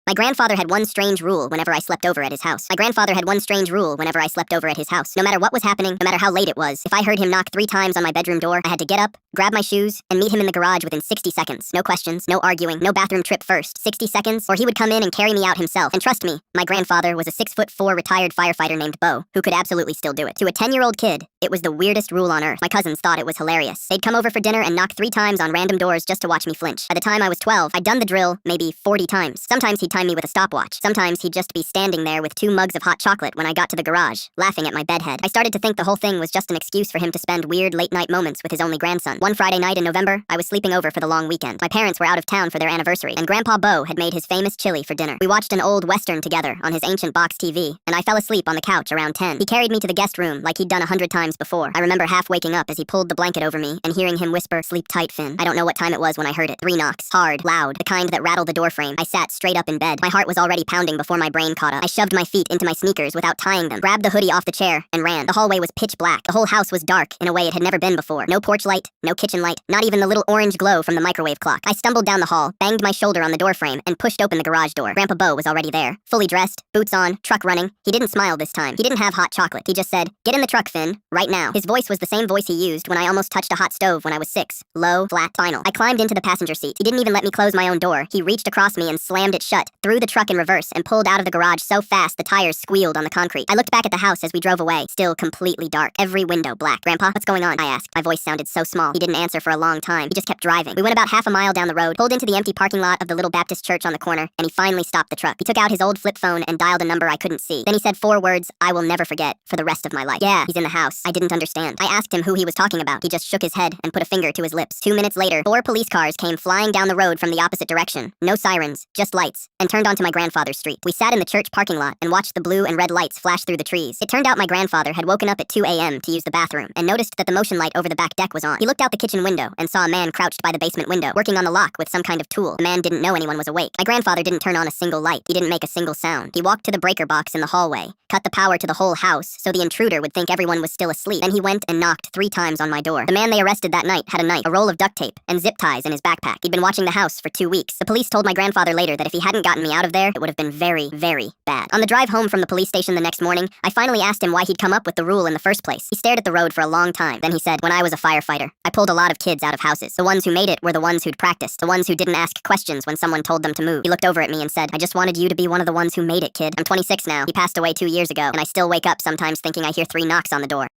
My grandfather had one strange rule whenever I slept over at his house. No matter what was happening, no matter how late it was, if I heard him knock 3 times on my bedroom door, I had to get up, grab my shoes, and meet him in the garage within 60 seconds. No questions, no arguing, no bathroom trip first. 60 seconds, or he would come in and carry me out himself. And trust me, my grandfather was a 6'4" retired firefighter named Bo, who could absolutely still do it. To a 10-year-old kid, it was the weirdest rule on earth. My cousins thought it was hilarious. They'd come over for dinner and knock 3 times on random doors just to watch me flinch. By the time I was 12, I'd done the drill maybe 40 times. Sometimes he'd time me with a stopwatch. Sometimes he'd just be standing there with 2 mugs of hot chocolate when I got to the garage, laughing at my bedhead. I started to think the whole thing was just an excuse for him to spend weird late-night moments with his only grandson. One Friday night in November, I was sleeping over for the long weekend. My parents were out of town for their anniversary, and Grandpa Bo had made his famous chili for dinner. We watched an old Western together on his ancient box TV, and I fell asleep on the couch around 10. He carried me to the guest room like he'd done 100 times before. I remember half waking up as he pulled the blanket over me and hearing him whisper, "Sleep tight, Finn." I don't know what time it was when I heard it. 3 knocks. Hard, loud, the kind that rattled the doorframe. I sat straight up in bed. My heart was already pounding before my brain caught up. I shoved my feet into my sneakers without tying them, grabbed the hoodie off the chair, and ran. The hallway was pitch black. The whole house was dark in a way it had never been before. No porch light, no kitchen light, not even the little orange glow from the microwave clock. I stumbled down the hall, banged my shoulder on the doorframe, and pushed open the garage door. Grandpa Bo was already there, fully dressed, boots on, truck running. He didn't smile this time. He didn't have hot chocolate. He just said, "Get in the truck, Finn, right now." His voice was the same voice he used when I almost touched a hot stove when I was 6. Low, flat, final. I climbed into the passenger seat. He didn't even let me close my own door. He reached across me and slammed it shut, threw the truck in reverse, and pulled out of the garage so fast the tires squealed on the concrete. I looked back at the house as we drove away, still completely dark, every window black. "Grandpa, what's going on?" I asked. My voice sounded so small. He didn't answer for a long time. He just kept driving. We went about half a mile down the road, pulled into the empty parking lot of the little Baptist church on the corner, and he finally stopped the truck. He took out his old flip phone and dialed a number I couldn't see. Then he said 4 words I will never forget for the rest of my life. "Yeah, he's in the house." I didn't understand. I asked him who he was talking about. He just shook his head and put a finger to his lips. 2 minutes later, 4 police cars came flying down the road from the opposite direction. No sirens, just lights, and turned onto my grandfather's street. We sat in the church parking lot and watched the blue and red lights flash through the trees. It turned out my grandfather had woken up at 2 a.m. to use the bathroom and noticed that the motion light over the back deck was on. He looked out the kitchen window and saw a man crouched by the basement window, working on the lock with some kind of tool. The man didn't know anyone was awake. My grandfather didn't turn on a single light. He didn't make a single sound. He walked to the breaker box in the hallway, cut the power to the whole house so the intruder would think everyone was still asleep. Then he went and knocked 3 times on my door. The man they arrested that night had a knife, a roll of duct tape, and zip ties in his backpack. He'd been watching the house for 2 weeks. The police told my grandfather later that if he hadn't gotten me out of there, it would have been very, very bad. On the drive home from the police station the next morning, I finally asked him why he'd come up with the rule in the first place. He stared at the road for a long time. Then he said, "When I was a firefighter, I pulled a lot of kids out of houses. The ones who made it were the ones who'd practiced, the ones who didn't ask questions when someone told them to move." He looked over at me and said, "I just wanted you to be one of the ones who made it, kid." I'm 26 now. He passed away 2 years ago, and I still wake up sometimes thinking I hear 3 knocks on the door.